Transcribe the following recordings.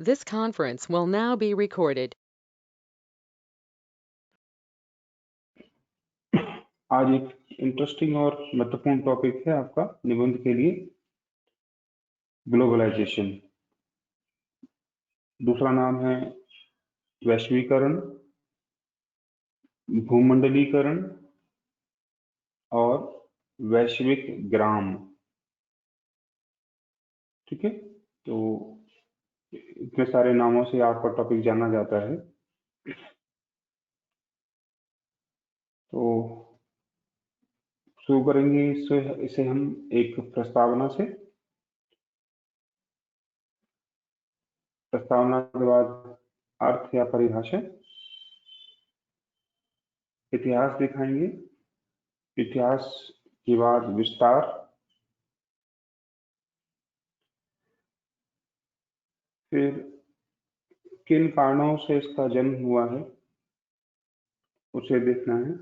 This conference will now be recorded. आज एक interesting और महत्वपूर्ण टॉपिक है आपका निबंध के लिए, ग्लोबलाइजेशन। दूसरा नाम है वैश्वीकरण, भूमंडलीकरण और वैश्विक ग्राम। ठीक है, तो इतने सारे नामों से आपका टॉपिक जाना जाता है। तो शुरू करेंगे इसे हम एक प्रस्तावना से। प्रस्तावना के बाद अर्थ या परिभाषा, इतिहास दिखाएंगे, इतिहास के बाद विस्तार, फिर किन कारणों से इसका जन्म हुआ है उसे देखना है,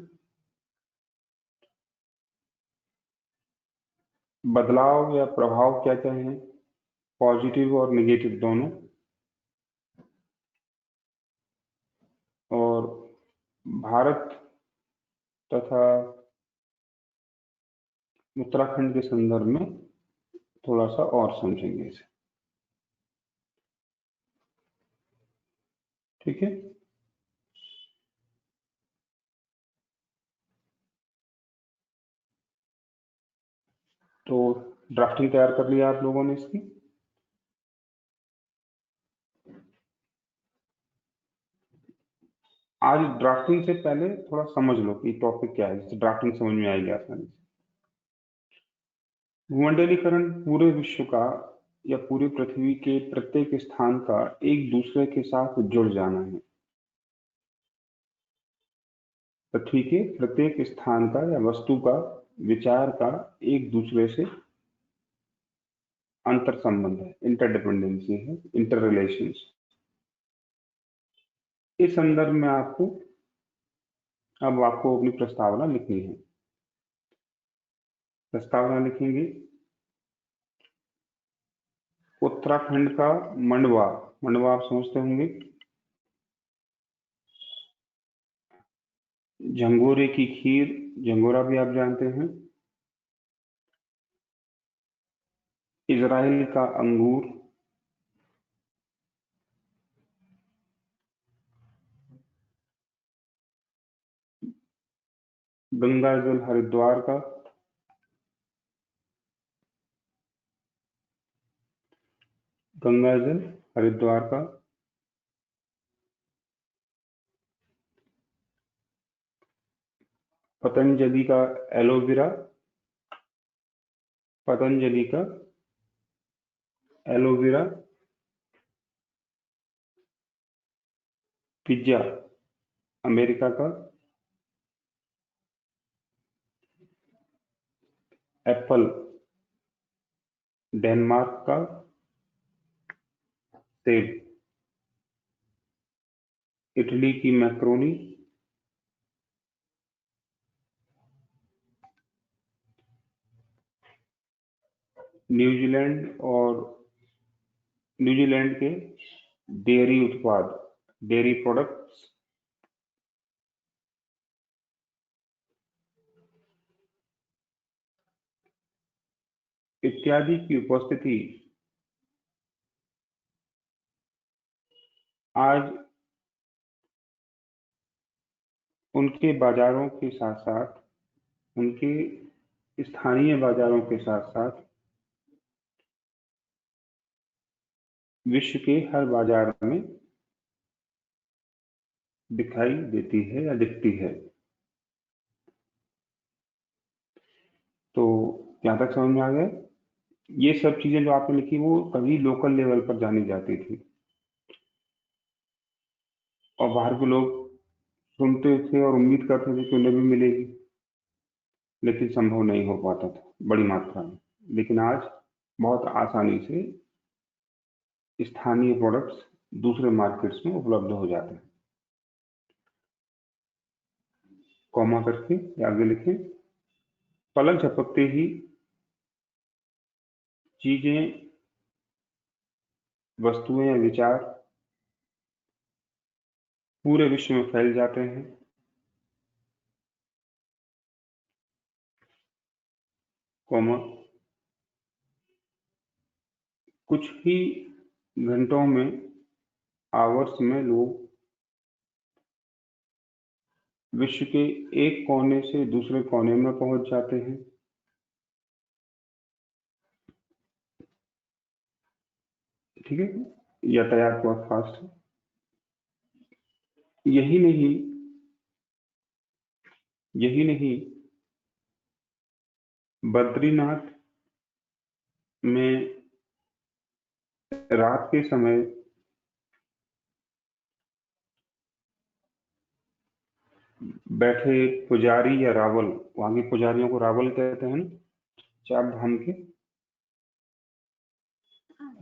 बदलाव या प्रभाव क्या क्या है, पॉजिटिव और नेगेटिव दोनों, और भारत तथा उत्तराखंड के संदर्भ में थोड़ा सा और समझेंगे इसे। ठीक है, तो ड्राफ्टिंग तैयार कर लिया आप लोगों ने इसकी। आज ड्राफ्टिंग से पहले थोड़ा समझ लो कि टॉपिक क्या है, जिससे ड्राफ्टिंग समझ में आएगी आसानी से। भूमंडलीकरण पूरे विश्व का या पूरी पृथ्वी के प्रत्येक स्थान का एक दूसरे के साथ जुड़ जाना है। पृथ्वी के प्रत्येक स्थान का या वस्तु का, विचार का एक दूसरे से अंतर संबंध है, इंटरडिपेंडेंसी है, इंटर रिलेशंस। इस संदर्भ में आपको अपनी प्रस्तावना लिखनी है। प्रस्तावना लिखेंगे, उत्तराखंड का मंडवा। मंडवा आप समझते होंगे, झंगोरे की खीर, झंगोरा भी आप जानते हैं, इजराइल का अंगूर, गंगा जल हरिद्वार का, गंगा जल हरिद्वार का, पतंजलि का एलोवेरा, पतंजलि का एलोवेरा, पिज्जा अमेरिका का, एप्पल डेनमार्क का, सेब इटली की मैक्रोनी, न्यूजीलैंड के डेयरी उत्पाद, डेयरी प्रोडक्ट्स, इत्यादि की उपस्थिति आज उनके बाजारों के साथ साथ, उनके स्थानीय बाजारों के साथ साथ विश्व के हर बाजार में दिखाई देती है या दिखती है। तो यहाँ तक समझ में आ गया। ये सब चीजें जो आपने लिखी वो कभी लोकल लेवल पर जानी जाती थी और बाहर के लोग सुनते थे और उम्मीद करते थे कि उन्हें भी मिलेगी, लेकिन संभव नहीं हो पाता था बड़ी मात्रा में। लेकिन आज बहुत आसानी से स्थानीय प्रोडक्ट्स दूसरे मार्केट्स में उपलब्ध हो जाते हैं। कॉमा करके आगे लिखें, पलक झपकते ही चीजें वस्तुएं या विचार पूरे विश्व में फैल जाते हैं, कॉमा कुछ ही घंटों में, आवर्स में लोग विश्व के एक कोने से दूसरे कोने में पहुंच जाते हैं। ठीक है, यातायात बहुत फास्ट है। यही नहीं, बद्रीनाथ में रात के समय बैठे पुजारी या रावल, वहां के पुजारियों को रावल कहते हैं ना, चार धाम के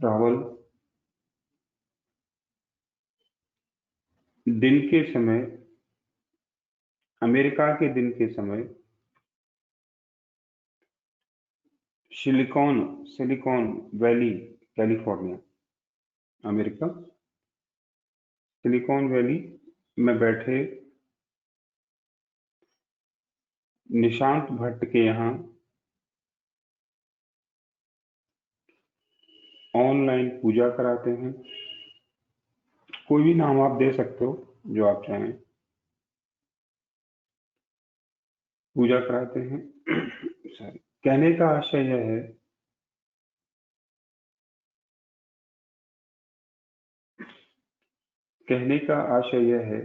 रावल, दिन के समय, अमेरिका के दिन के समय silicon valley, California, America, silicon valley में बैठे निशांत भट्ट के यहाँ ऑनलाइन पूजा कराते हैं। कोई भी नाम आप दे सकते हो जो आप चाहें, पूजा कराते हैं। सॉरी, कहने का आशय यह है कहने का आशय यह है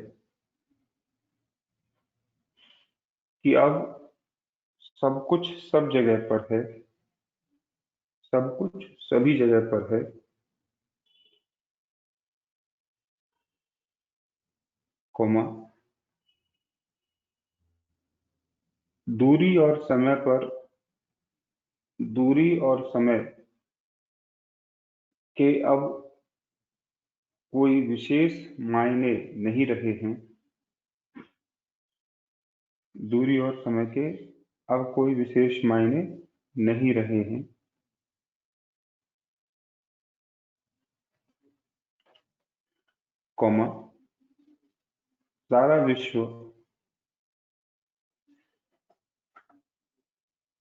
कि अब सब कुछ सब जगह पर है, सब कुछ सभी जगह पर है, कोमा दूरी और समय पर, दूरी और समय के अब कोई विशेष मायने नहीं रहे हैं। दूरी और समय के अब कोई विशेष मायने नहीं रहे हैं, कॉमा सारा विश्व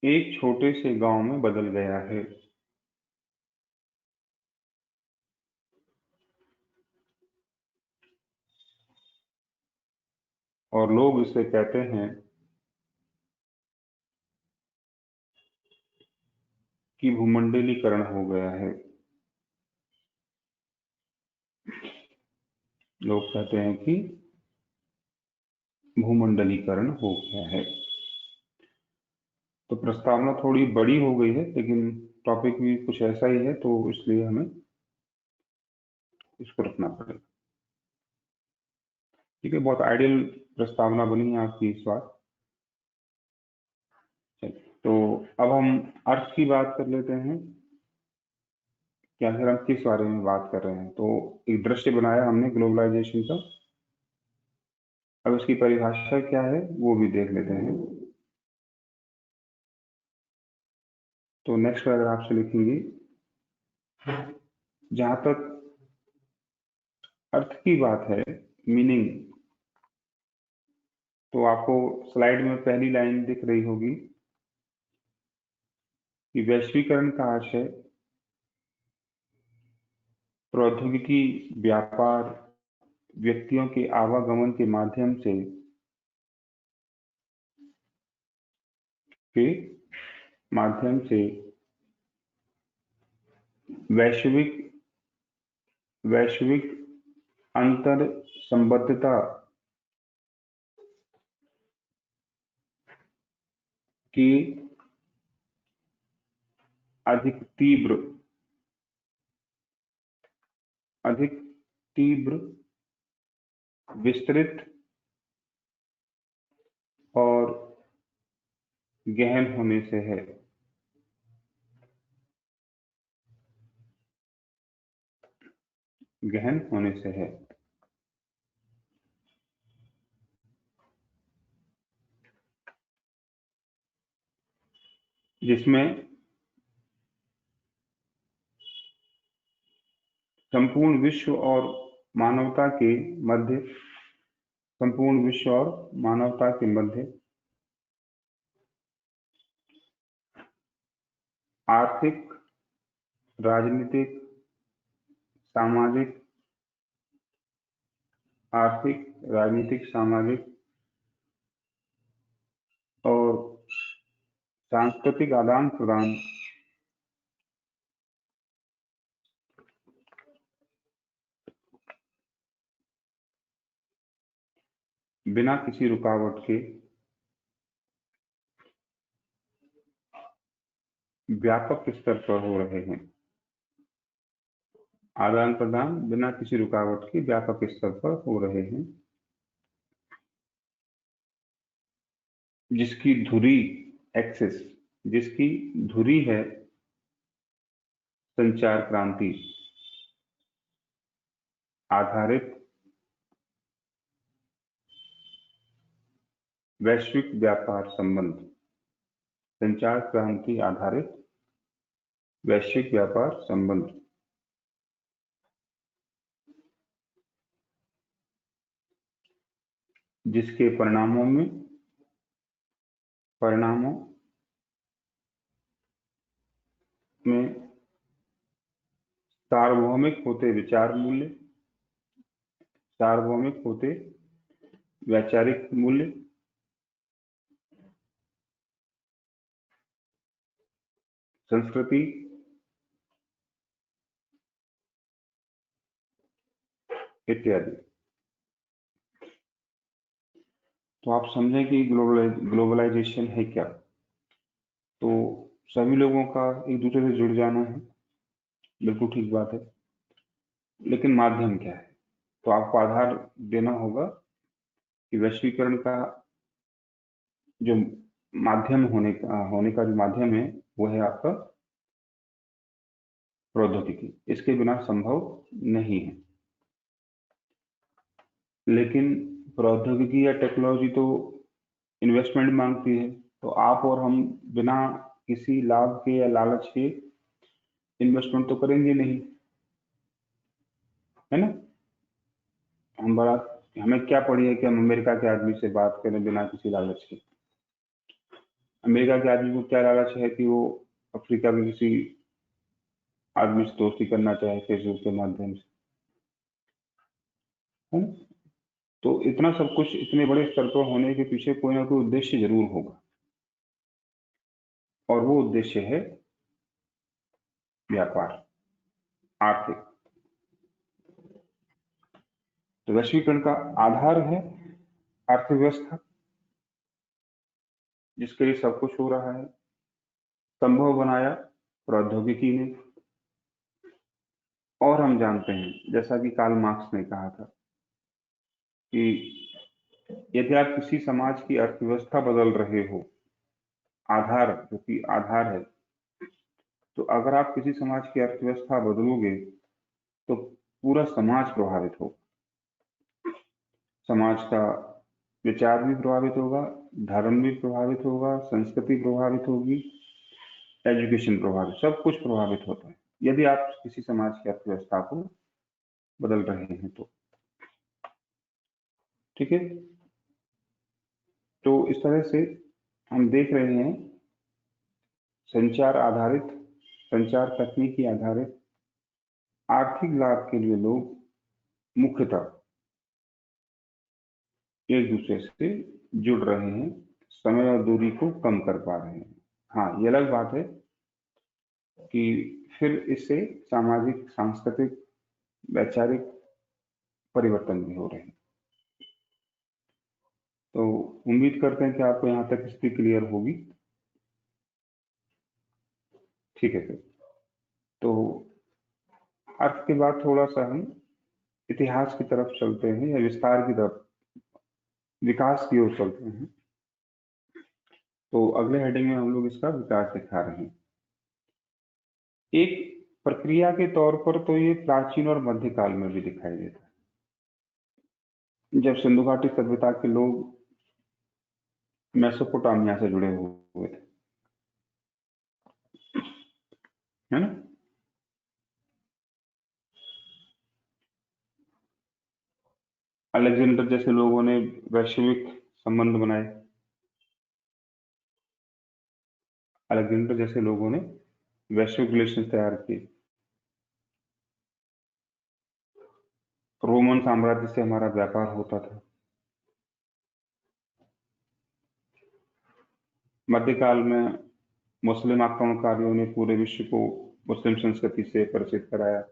एक छोटे से गांव में बदल गया है। और लोग इसे कहते हैं कि भूमंडलीकरण हो गया है। लोग कहते हैं कि भूमंडलीकरण हो गया है। तो प्रस्तावना थोड़ी बड़ी हो गई है, लेकिन टॉपिक भी कुछ ऐसा ही है, तो इसलिए हमें इसको रखना पड़ेगा। ठीक है, बहुत आइडियल प्रस्तावना बनी है आपकी इस बार। चलिए, तो अब हम अर्थ की बात कर लेते हैं कि आखिर हम किस बारे में बात कर रहे हैं। तो एक दृश्य बनाया हमने ग्लोबलाइजेशन का, अब इसकी परिभाषा क्या है वो भी देख लेते हैं। तो नेक्स्ट पैराग्राफ से लिखेंगे, जहां तक अर्थ की बात है, मीनिंग, तो आपको स्लाइड में पहली लाइन दिख रही होगी कि वैश्वीकरण का आशय प्रौद्योगिकी, व्यापार, व्यक्तियों के आवागमन के माध्यम से वैश्विक वैश्विक अंतर संबद्धता की अधिक तीव्र अधिक तीव्र, विस्तृत और गहन होने से है। गहन होने से है, जिसमें संपूर्ण विश्व और मानवता के मध्य संपूर्ण विश्व और मानवता के मध्य आर्थिक, राजनीतिक, सामाजिक और सांस्कृतिक आदान प्रदान बिना किसी रुकावट के व्यापक स्तर पर हो रहे हैं। आदान प्रदान बिना किसी रुकावट के व्यापक स्तर पर हो रहे हैं, जिसकी धुरी है संचार क्रांति आधारित वैश्विक व्यापार संबंध। संचार क्रांति आधारित वैश्विक व्यापार संबंध, जिसके परिणामों में सार्वभौमिक होते विचार मूल्य, सार्वभौमिक होते वैचारिक मूल्य, संस्कृति, इत्यादि। तो आप समझें कि ग्लोबलाइजेशन है क्या। तो सभी लोगों का एक दूसरे से जुड़ जाना है, बिल्कुल ठीक बात है, लेकिन माध्यम क्या है। तो आपको आधार देना होगा कि वैश्वीकरण का जो माध्यम होने का जो माध्यम है वो है आपका प्रौद्योगिकी। इसके बिना संभव नहीं है। लेकिन प्रौद्योगिकी या टेक्नोलॉजी तो इन्वेस्टमेंट मांगती है, तो आप और हम बिना किसी लाभ के या लालच के इन्वेस्टमेंट तो करेंगे नहीं, है ना। हमें क्या पड़ी है कि हम अमेरिका के आदमी से बात करें बिना किसी लालच के। अमेरिका के आदमी को क्या लालच है कि वो अफ्रीका के किसी आदमी से दोस्ती करना चाहे फेसबुक के माध्यम से, है ना। तो इतना सब कुछ इतने बड़े स्तर पर होने के पीछे कोई ना कोई उद्देश्य जरूर होगा, और वो उद्देश्य है व्यापार, आर्थिक। तो वैश्वीकरण का आधार है अर्थव्यवस्था, जिसके लिए सब कुछ हो रहा है, संभव बनाया प्रौद्योगिकी ने। और हम जानते हैं, जैसा कि कार्ल मार्क्स ने कहा था, कि यदि आप किसी समाज की अर्थव्यवस्था बदल रहे हो, आधार जो कि आधार है, तो अगर आप किसी समाज की अर्थव्यवस्था बदलोगे तो पूरा समाज प्रभावित हो। समाज का विचार भी प्रभावित होगा, धर्म भी प्रभावित होगा, संस्कृति प्रभावित होगी, एजुकेशन प्रभावित, सब कुछ प्रभावित होता है यदि आप किसी समाज की अर्थव्यवस्था को बदल रहे हैं तो। ठीक है। तो इस तरह से हम देख रहे हैं संचार तकनीकी आधारित आर्थिक लाभ के लिए लोग मुख्यतः एक दूसरे से जुड़ रहे हैं, समय और दूरी को कम कर पा रहे हैं। हाँ, ये अलग बात है कि फिर इससे सामाजिक, सांस्कृतिक, वैचारिक परिवर्तन भी हो रहे हैं। तो उम्मीद करते हैं कि आपको यहाँ तक स्थिति क्लियर होगी। ठीक है फिर। तो अर्थ के बाद थोड़ा सा हम इतिहास की तरफ चलते हैं, या विस्तार की तरफ, विकास की ओर चलते हैं। तो अगले हेडिंग में हम लोग इसका विकास दिखा रहे हैं। एक प्रक्रिया के तौर पर तो ये प्राचीन और मध्यकाल में भी दिखाई देता है, जब सिंधु घाटी सभ्यता के लोग मेसोपोटामिया से जुड़े हुए थे, है ना। अलेक्जेंडर जैसे लोगों ने वैश्विक संबंध बनाए। अलेक्जेंडर जैसे लोगों ने वैश्विक रिलेशन तैयार किए। रोमन साम्राज्य से हमारा व्यापार होता था। मध्यकाल में मुस्लिम आक्रमणकारियों ने पूरे विश्व को मुस्लिम संस्कृति से परिचित कराया,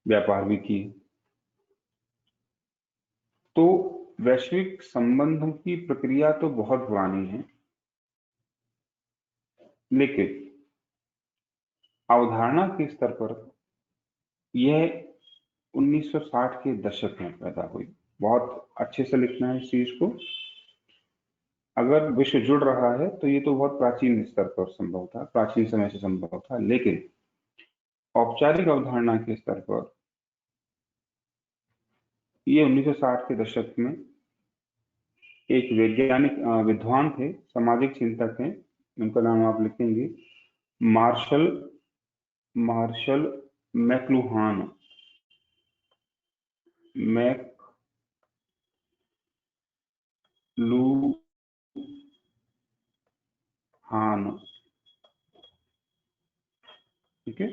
व्यापार भी किए। तो वैश्विक संबंधों की प्रक्रिया तो बहुत पुरानी है, लेकिन अवधारणा के स्तर पर यह 1960 के दशक में पैदा हुई। बहुत अच्छे से लिखना है इस चीज को। अगर विश्व जुड़ रहा है तो ये तो बहुत प्राचीन स्तर पर संभव था, प्राचीन समय से संभव था, लेकिन औपचारिक अवधारणा के स्तर पर ये 1960 के दशक में एक वैज्ञानिक विद्वान थे, सामाजिक चिंतक हैं, उनका नाम आप लिखेंगे, मार्शल मार्शल मैक्लुहान। ठीक है।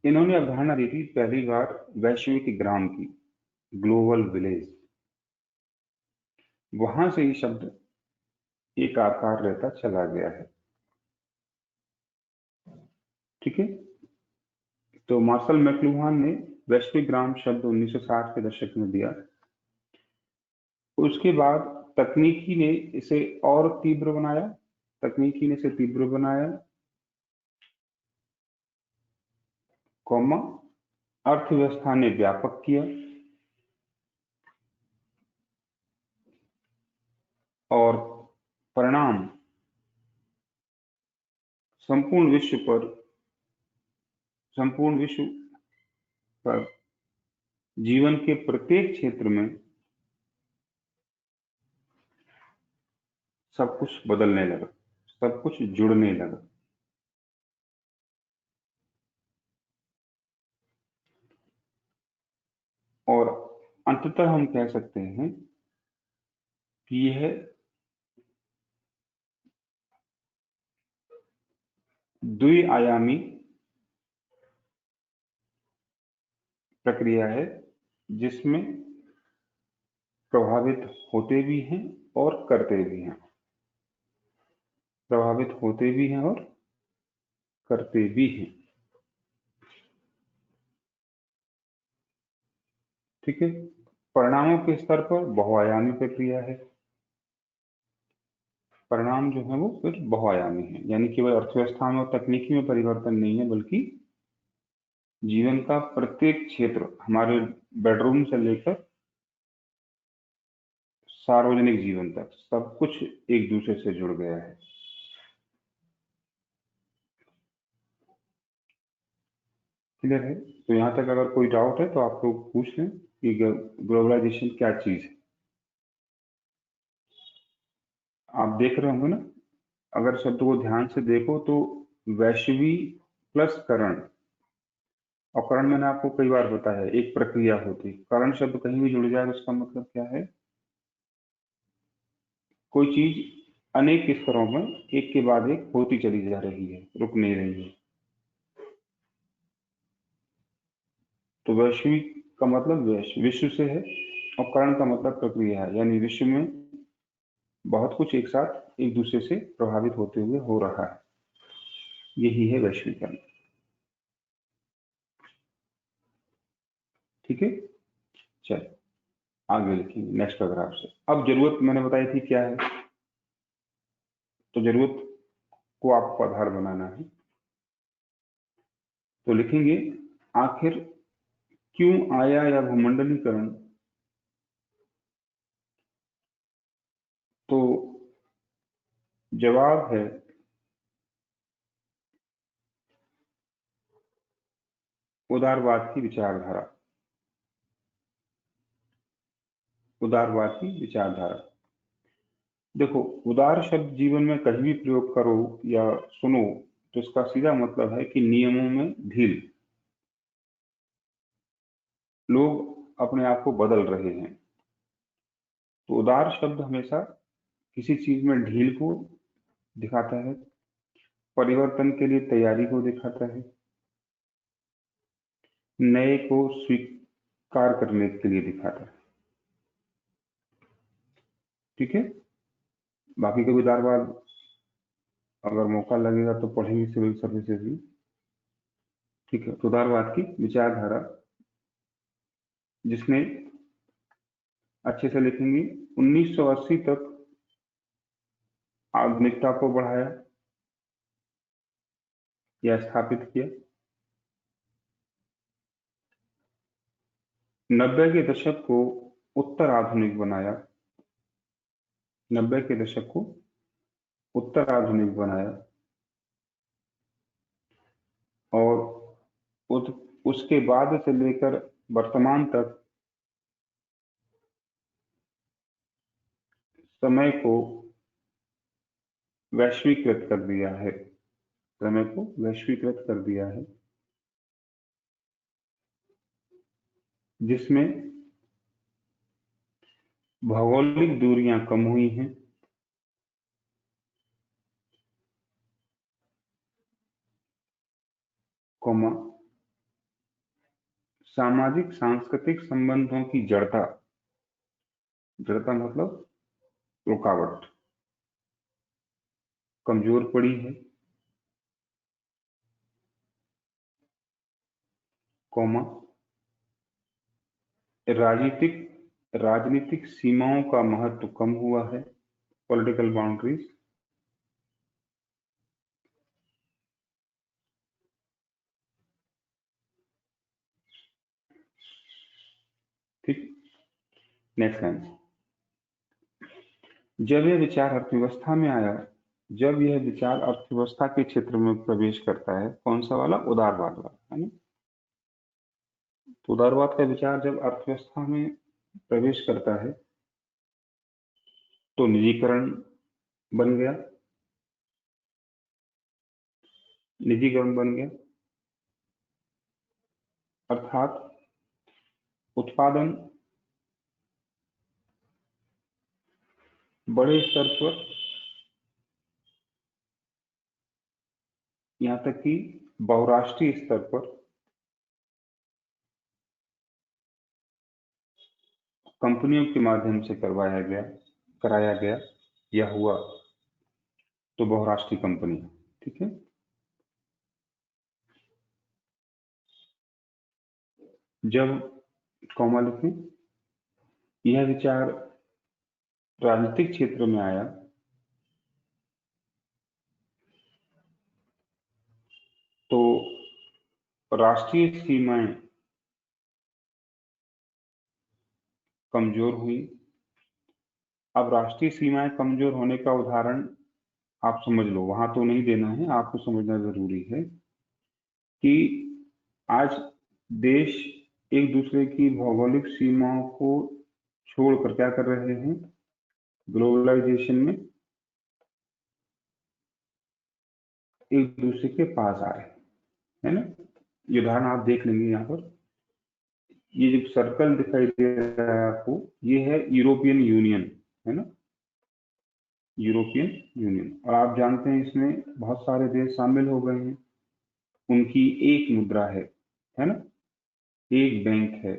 इन्होंने अवधारणा दी थी पहली बार वैश्विक ग्राम की, ग्लोबल विलेज। वहां से ये शब्द एक आकार लेता चला गया है। ठीक है। तो मार्शल मैक्लुहान ने वैश्विक ग्राम शब्द 1960 के दशक में दिया। उसके बाद तकनीकी ने इसे और तीव्र बनाया, तकनीकी ने इसे तीव्र बनाया, कॉमा, अर्थव्यवस्था ने व्यापक किया, और परिणाम संपूर्ण विश्व पर जीवन के प्रत्येक क्षेत्र में सब कुछ बदलने लगा, सब कुछ जुड़ने लगा। और अंततः हम कह सकते हैं कि यह द्विआयामी प्रक्रिया है, जिसमें प्रभावित होते भी हैं और करते भी हैं, प्रभावित होते भी हैं और करते भी हैं। ठीक है। परिणामों के स्तर पर बहुआयामी प्रक्रिया है। परिणाम जो है वो फिर बहुआयामी है, यानी केवल अर्थव्यवस्था में और तकनीकी में परिवर्तन नहीं है, बल्कि जीवन का प्रत्येक क्षेत्र, हमारे बेडरूम से लेकर सार्वजनिक जीवन तक, सब कुछ एक दूसरे से जुड़ गया है। क्लियर है? तो यहां तक अगर कोई डाउट है तो आप लोग पूछ लें कि ग्लोबलाइजेशन क्या चीज है। आप देख रहे होंगे ना, अगर शब्द को ध्यान से देखो तो वैश्वी प्लस करण, और करण मैंने आपको कई बार बताया है, एक प्रक्रिया होती है। करण शब्द कहीं भी जुड़ जाए तो उसका मतलब क्या है? कोई चीज अनेक स्तरों में एक के बाद एक होती चली जा रही है, रुक नहीं रही है। तो वैश्विक का मतलब विश्व से है, और करण का मतलब प्रक्रिया है, यानी विश्व में बहुत कुछ एक साथ एक दूसरे से प्रभावित होते हुए हो रहा है। यही है वैश्वीकरण। ठीक है। चलिए आगे लिखेंगे नेक्स्ट पैराग्राफ से। अब जरूरत मैंने बताई थी क्या है, तो जरूरत को आपको आधार बनाना है। तो लिखेंगे, आखिर क्यों आया या भूमंडलीकरण? तो जवाब है उदारवाद की विचारधारा। उदारवाद की विचारधारा। देखो, उदार शब्द जीवन में कहीं भी प्रयोग करो या सुनो तो इसका सीधा मतलब है कि नियमों में ढील। लोग अपने आप को बदल रहे हैं। तो उदार शब्द हमेशा किसी चीज में ढील को दिखाता है, परिवर्तन के लिए तैयारी को दिखाता है, नए को स्वीकार करने के लिए दिखाता है। ठीक है, बाकी कभी उदारवाद अगर मौका लगेगा तो पढ़ेंगे सिविल सर्विसेज में। ठीक है, तो उदारवाद की विचारधारा जिसने अच्छे से लिखेंगे 1980 तक आधुनिकता को बढ़ाया या स्थापित किया। 90 के दशक को उत्तर आधुनिक बनाया, 90 के दशक को उत्तर आधुनिक बनाया और उसके बाद से लेकर वर्तमान तक समय को वैश्वीकृत कर दिया है, समय को वैश्वीकृत कर दिया है, जिसमें भौगोलिक दूरियां कम हुई हैं, कौमा सामाजिक सांस्कृतिक संबंधों की जड़ता, जड़ता मतलब रुकावट कमजोर पड़ी है, कौमा राजनीतिक सीमाओं का महत्व कम हुआ है, पॉलिटिकल बाउंड्रीज, ठीक। नेक्स्ट लाइन, जब यह विचार अर्थव्यवस्था में आया, जब यह विचार अर्थव्यवस्था के क्षेत्र में प्रवेश करता है, कौन सा वाला? उदारवाद वाला, है ना। तो उदारवाद का विचार जब अर्थव्यवस्था में प्रवेश करता है तो निजीकरण बन गया, निजीकरण बन गया, अर्थात उत्पादन बड़े स्तर पर, यहां तक कि बहुराष्ट्रीय स्तर पर कंपनियों के माध्यम से कराया गया या हुआ, तो बहुराष्ट्रीय कंपनी। ठीक है, जब कौमा लिखें, यह विचार राजनीतिक क्षेत्र में आया तो राष्ट्रीय सीमाएं कमजोर हुई। अब राष्ट्रीय सीमाएं कमजोर होने का उदाहरण आप समझ लो, वहां तो नहीं देना है, आपको समझना जरूरी है कि आज देश एक दूसरे की भौगोलिक सीमाओं को छोड़कर क्या कर रहे हैं? ग्लोबलाइजेशन में एक दूसरे के पास आ रहे हैं, है ना। ये उदाहरण आप देख लेंगे यहाँ पर, ये जो सर्कल दिखाई दे रहा है आपको, ये है यूरोपियन यूनियन, है ना, यूरोपियन यूनियन। और आप जानते हैं इसमें बहुत सारे देश शामिल हो गए हैं, उनकी एक मुद्रा है ना, एक बैंक है।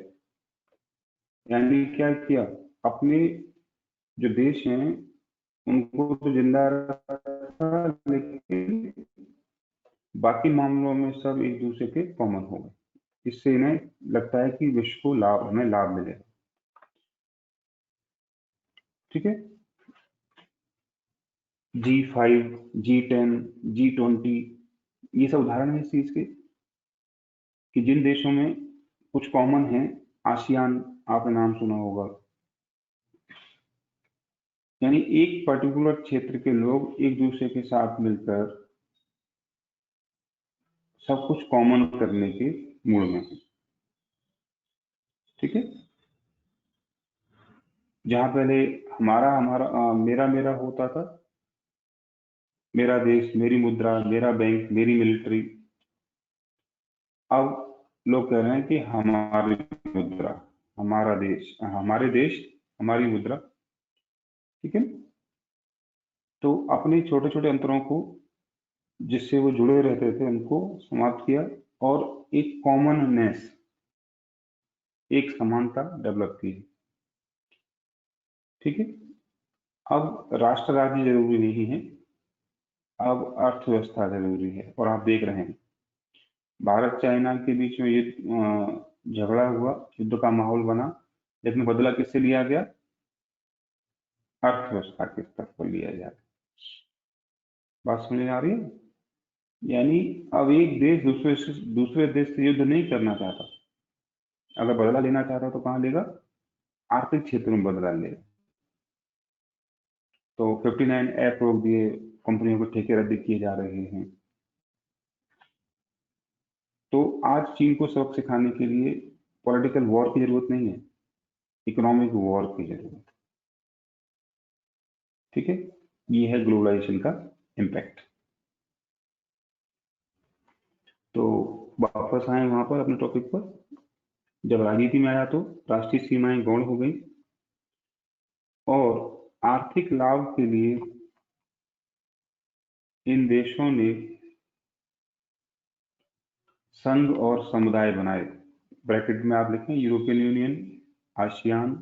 यानी क्या किया, अपने जो देश हैं उनको तो जिंदा रखा, लेकिन बाकी मामलों में सब एक दूसरे के कॉमन हो गए। इससे इन्हें लगता है कि विश्व को हमें लाभ मिलेगा। ठीक है, G5, G10, G20, ये सब उदाहरण है इस चीज के कि जिन देशों में कुछ कॉमन है। आसियान आपने नाम सुना होगा, यानी एक पर्टिकुलर क्षेत्र के लोग एक दूसरे के साथ मिलकर सब कुछ कॉमन करने के मूड में है। ठीक है, जहां पहले हमारा हमारा मेरा मेरा होता था, मेरा देश, मेरी मुद्रा, मेरा बैंक, मेरी मिलिट्री, अब लोग कह रहे हैं कि हमारी मुद्रा, हमारा देश, हमारे देश हमारी मुद्रा, ठीक है। तो अपने छोटे छोटे अंतरों को जिससे वो जुड़े रहते थे उनको समाप्त किया और एक कॉमननेस, एक समानता डेवलप की, ठीक है। अब राष्ट्र राज्य जरूरी नहीं है, अब अर्थव्यवस्था जरूरी है। और आप देख रहे हैं भारत चाइना के बीच में ये झगड़ा हुआ, युद्ध का माहौल बना, लेकिन बदला किससे लिया गया? अर्थव्यवस्था के स्तर पर लिया गया। बात समझ में आ रही है? यानी अब एक देश दूसरे देश से युद्ध नहीं करना चाहता, अगर बदला लेना चाहता तो कहाँ लेगा? आर्थिक क्षेत्र में बदला लेगा। तो 59 ऐप रोक दिए, कंपनियों को ठेके रद्द किए जा रहे हैं। तो आज चीन को सबक सिखाने के लिए पॉलिटिकल वॉर की जरूरत नहीं है, इकोनॉमिक वॉर की जरूरत है, ठीक है। ये है ग्लोबलाइजेशन का इम्पैक्ट। तो वापस आए वहां पर अपने टॉपिक पर। जब राजनीति में आया तो राष्ट्रीय सीमाएं गौण हो गई और आर्थिक लाभ के लिए इन देशों ने संघ और समुदाय बनाए। ब्रैकेट में आप लिखें European union, ASEAN,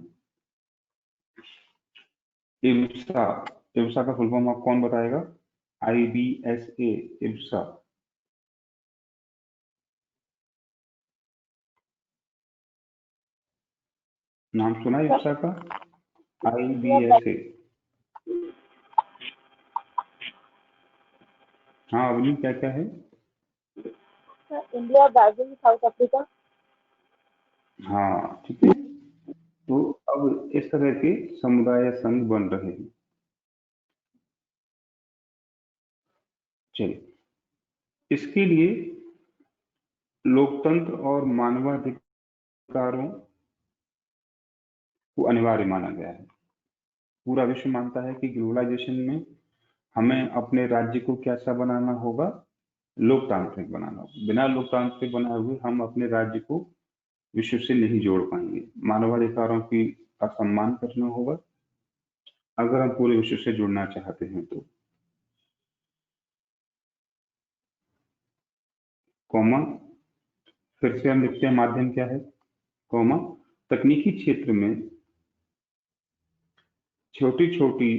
IBSA. IBSA का फुल फॉर्म आप कौन बताएगा? IBSA, IBSA. नाम सुना है इब्सा का? IBSA। हाँ अवनी, क्या क्या है? India, Brazil, south Africa. हाँ ठीक है। तो अब इस तरह के समुदाय या संघ बन रहे हैं। चलिए, इसके लिए लोकतंत्र और मानवाधिकारों को अनिवार्य माना गया है। पूरा विश्व मानता है कि ग्लोबलाइजेशन में हमें अपने राज्य को कैसा बनाना होगा? लोकतांत्रिक बनाना होगा। बिना लोकतांत्रिक बनाए हुए हम अपने राज्य को विश्व से नहीं जोड़ पाएंगे। मानवाधिकारों की का सम्मान करना होगा अगर हम पूरे विश्व से जुड़ना चाहते हैं तो। कॉमा, फिर से हम लिखते हैं माध्यम क्या है? कॉमा, तकनीकी क्षेत्र में छोटी छोटी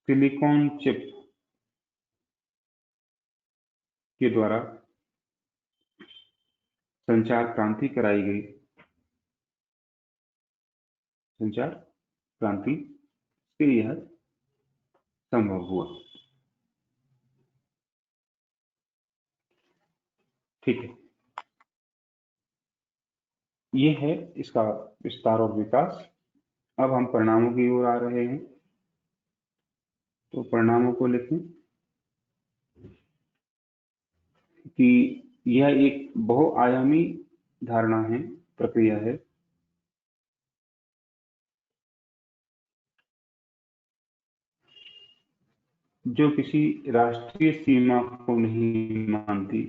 सिलिकॉन चिप के द्वारा संचार क्रांति कराई गई। संचार क्रांति से यह संभव हुआ, ठीक है। ये है इसका विस्तार और विकास। अब हम परिणामों की ओर आ रहे हैं। तो परिणामों को लिखें कि यह एक बहुआयामी धारणा है, प्रक्रिया है, जो किसी राष्ट्रीय सीमा को नहीं मानती।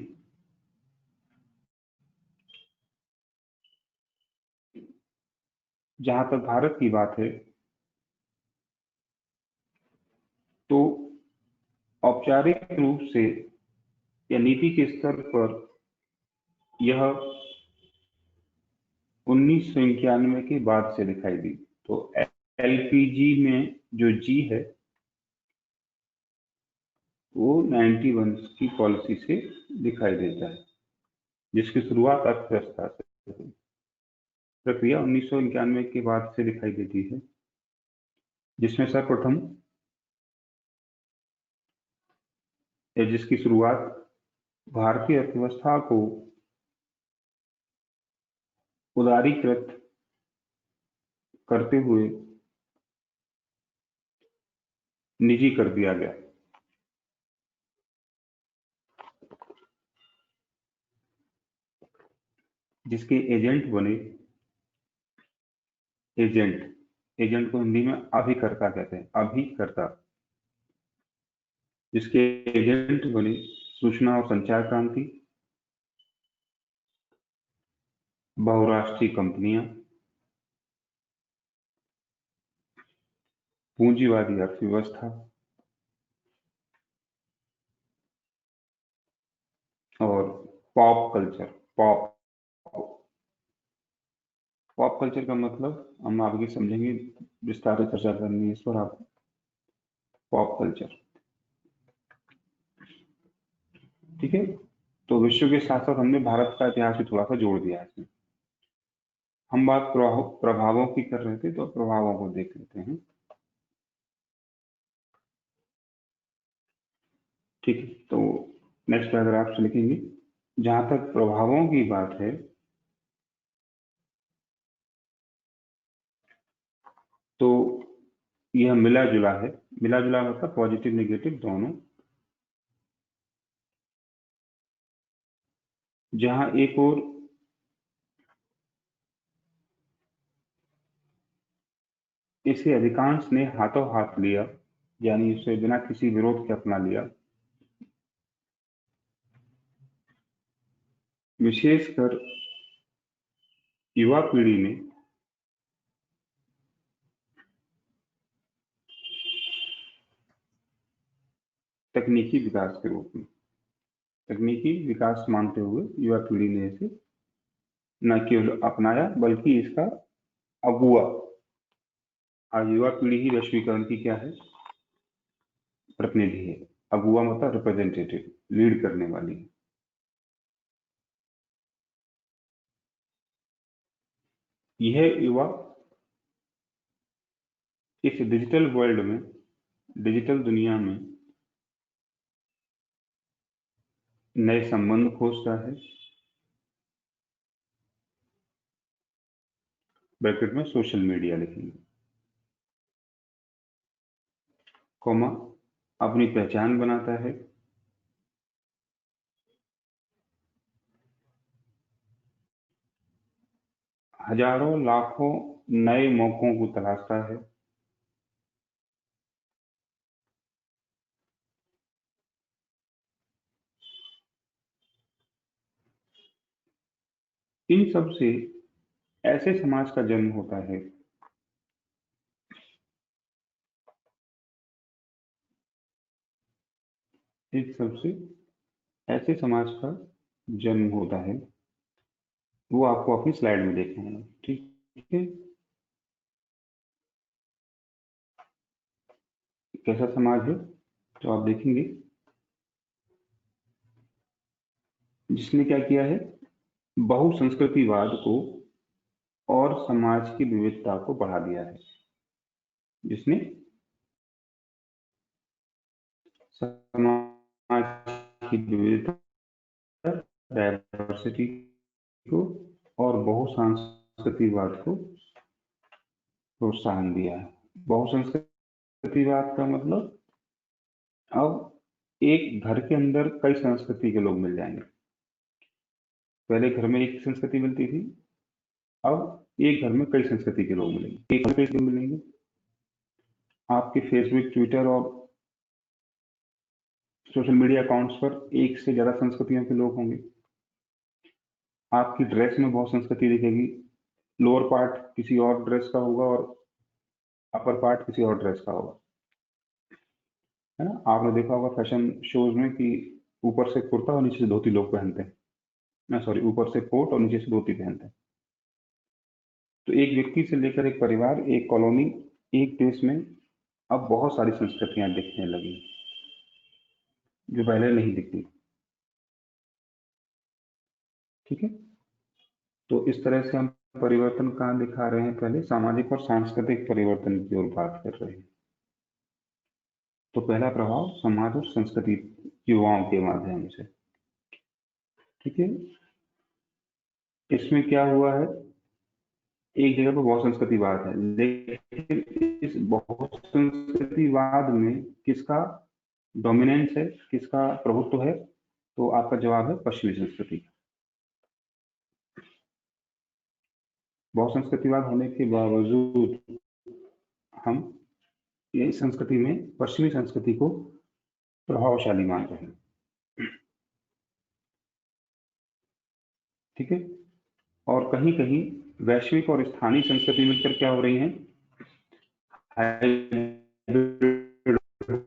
जहां तक भारत की बात है तो औपचारिक रूप से या नीति के स्तर पर यह 1991 के बाद से दिखाई दी। तो LPG में जो जी है वो 91 की पॉलिसी से दिखाई देता है, जिसकी शुरुआत अर्थव्यवस्था से हुई। प्रक्रिया 1991 के बाद से दिखाई देती है, जिसमें सर्वप्रथम जिसकी शुरुआत भारतीय अर्थव्यवस्था को उदारीकृत करते हुए निजी कर दिया गया। जिसके एजेंट बने, एजेंट को हिंदी में अभिकर्ता कहते हैं, अभिकर्ता। जिसके एजेंट बने सूचना और संचार क्रांति, बहुराष्ट्रीय कंपनियां, पूंजीवादी अर्थव्यवस्था और पॉप कल्चर। पॉप कल्चर का मतलब हम आगे समझेंगे, विस्तार से चर्चा करनी है इस पर आप। पॉप कल्चर, ठीक है। तो विश्व के साथ साथ हमने भारत का इतिहास भी थोड़ा सा जोड़ दिया है इसमें। हम बात प्रभावों की कर रहे थे, तो प्रभावों को देख लेते हैं, ठीक है। तो नेक्स्ट पैराग्राफ से लिखेंगे, जहां तक प्रभावों की बात है तो यह मिला जुला है। मिला जुला मतलब पॉजिटिव नेगेटिव दोनों। जहां एक और इसे अधिकांश ने हाथों हाथ लिया, यानी इसे बिना किसी विरोध के अपना लिया, विशेषकर युवा पीढ़ी ने तकनीकी विकास के रूप में, तकनीकी विकास मानते हुए युवा पीढ़ी ने इसे न केवल अपनाया बल्कि इसका अगुआ। आज युवा पीढ़ी ही वैश्वीकरण की क्या है, प्रतिनिधि है। अगुआ मतलब रिप्रेजेंटेटिव, लीड करने वाली। यह युवा इस डिजिटल वर्ल्ड में, डिजिटल दुनिया में नए संबंध खोजता है, ब्रैकेट में सोशल मीडिया लिखेंगे, कॉमा, अपनी पहचान बनाता है, हजारों लाखों नए मौकों को तलाशता है, इन सब से ऐसे समाज का जन्म होता है, इन सब से ऐसे समाज का जन्म होता है। वो आपको अपनी स्लाइड में देखना है, ठीक है। कैसा समाज है तो आप देखेंगे, जिसने क्या किया है, बहुसंस्कृतिवाद को और समाज की विविधता को बढ़ा दिया है, जिसने समाज की विविधता, डायवर्सिटी को और बहुसंस्कृतिवाद को प्रोत्साहन दिया है। बहुसंस्कृतिवाद का मतलब अब एक घर के अंदर कई संस्कृति के लोग मिल जाएंगे। पहले घर में एक संस्कृति मिलती थी, अब एक घर में कई संस्कृति के लोग मिलेंगे, एक घर में कई लोग मिलेंगे। आपके फेसबुक, ट्विटर और सोशल मीडिया अकाउंट्स पर एक से ज्यादा संस्कृतियों के लोग होंगे। आपकी ड्रेस में बहुत संस्कृति दिखेगी, लोअर पार्ट किसी और ड्रेस का होगा और अपर पार्ट किसी और ड्रेस का होगा, है ना। आपने देखा होगा फैशन शोज में कि ऊपर से कुर्ता और नीचे से धोती लोग पहनते हैं, ना सॉरी, ऊपर से कोट और नीचे से धोती पहनते हैं। तो एक व्यक्ति से लेकर एक परिवार, एक कॉलोनी, एक देश में अब बहुत सारी संस्कृतियां दिखने लगी जो पहले नहीं दिखती, ठीक है। तो इस तरह से हम परिवर्तन कहाँ दिखा रहे हैं, पहले सामाजिक और सांस्कृतिक परिवर्तन की ओर बात कर रहे हैं। तो पहला प्रभाव समाज और संस्कृति, युवाओं के माध्यम से, ठीक है। इसमें क्या हुआ है, एक जगह पर बहुत संस्कृतिवाद है, लेकिन इस बहुत संस्कृतिवाद में किसका डोमिनेंस है, किसका प्रभुत्व है, तो आपका जवाब है पश्चिमी संस्कृति। बहुत संस्कृतिवाद होने के बावजूद हम ये संस्कृति में पश्चिमी संस्कृति को प्रभावशाली मान रहे हैं, ठीक है। और कहीं कहीं वैश्विक और स्थानीय संस्कृति मिलकर क्या हो रही हैं, हाइब्रिड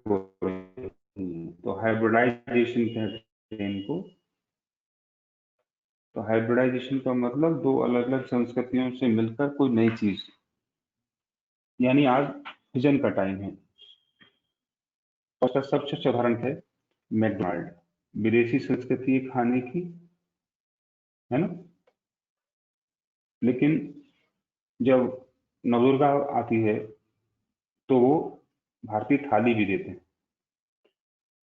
हो रही हैं। तो हाइब्रिडाइजेशन कहते हैं इनको। तो हाइब्रिडाइजेशन का मतलब दो अलग अलग संस्कृतियों से मिलकर कोई नई चीज, यानी आज फिजन का टाइम है। और उसका सबसे अच्छा उदाहरण है मैकडोनाल्ड। विदेशी संस्कृति है खाने की, है ना, लेकिन जब नवदुर्गा आती है तो वो भारतीय थाली भी देते हैं।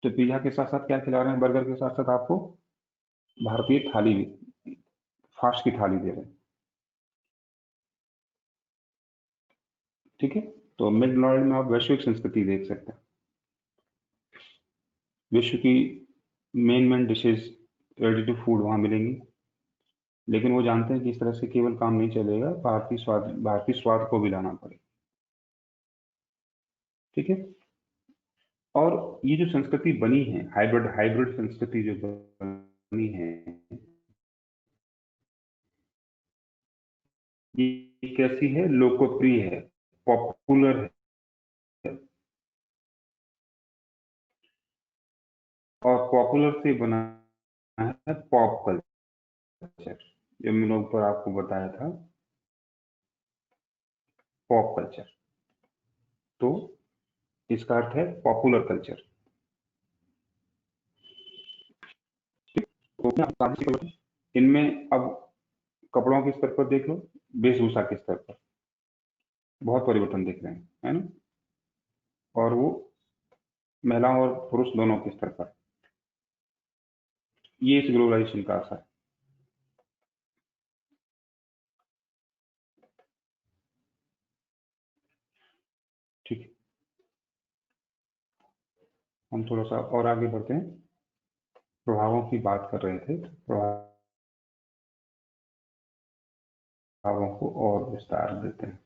तो पिज्जा के साथ साथ क्या खिला रहे हैं, बर्गर के साथ साथ आपको भारतीय थाली भी, फास्ट की थाली दे रहे हैं। ठीक है, तो मैकडोनाल्ड में आप वैश्विक संस्कृति देख सकते हैं। विश्व की main dishes, ready to food वहां मिलेंगी, लेकिन वो जानते हैं कि इस तरह से केवल काम नहीं चलेगा, भारतीय स्वाद को भी लाना पड़ेगा। ठीक है, और ये जो संस्कृति बनी है, हाइब्रिड हाइब्रिड संस्कृति जो बनी है, ये कैसी है, लोकप्रिय है, पॉपुलर है। और पॉपुलर से बना है पॉप कल्चर, जो मैंने ऊपर आपको बताया था, पॉप कल्चर। तो इसका अर्थ है पॉपुलर कल्चर। तो इनमें अब कपड़ों के स्तर पर देख लो, वेशभूषा के स्तर पर बहुत परिवर्तन दिख रहे हैं, है ना, और वो महिलाओं और पुरुष दोनों के स्तर पर। ये इस ग्लोबलाइजेशन का असर है। ठीक है, हम थोड़ा सा और आगे बढ़ते हैं। प्रभावों की बात कर रहे थे, प्रभावों को और विस्तार देते हैं।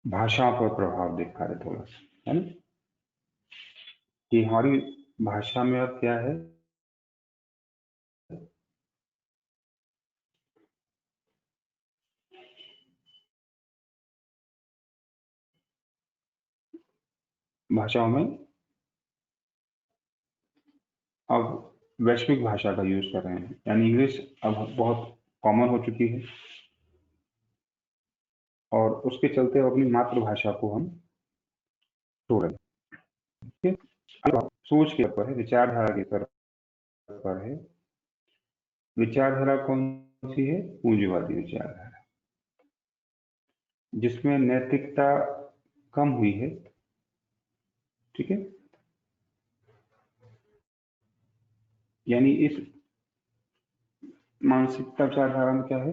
भाषा पर प्रभाव देखा है थोड़ा सा, है ना, कि हमारी भाषा में अब क्या है, भाषाओं में अब वैश्विक भाषा का यूज कर रहे हैं, यानी इंग्लिश अब बहुत कॉमन हो चुकी है, और उसके चलते अब अपनी मातृभाषा को हम छोड़ रहे हैं। ठीक है, अब सोच के ऊपर है, विचारधारा के स्तर पर है। विचारधारा कौन सी है, पूंजीवादी विचारधारा, जिसमें नैतिकता कम हुई है। ठीक है, यानी इस मानसिकता विचारधारा में क्या है,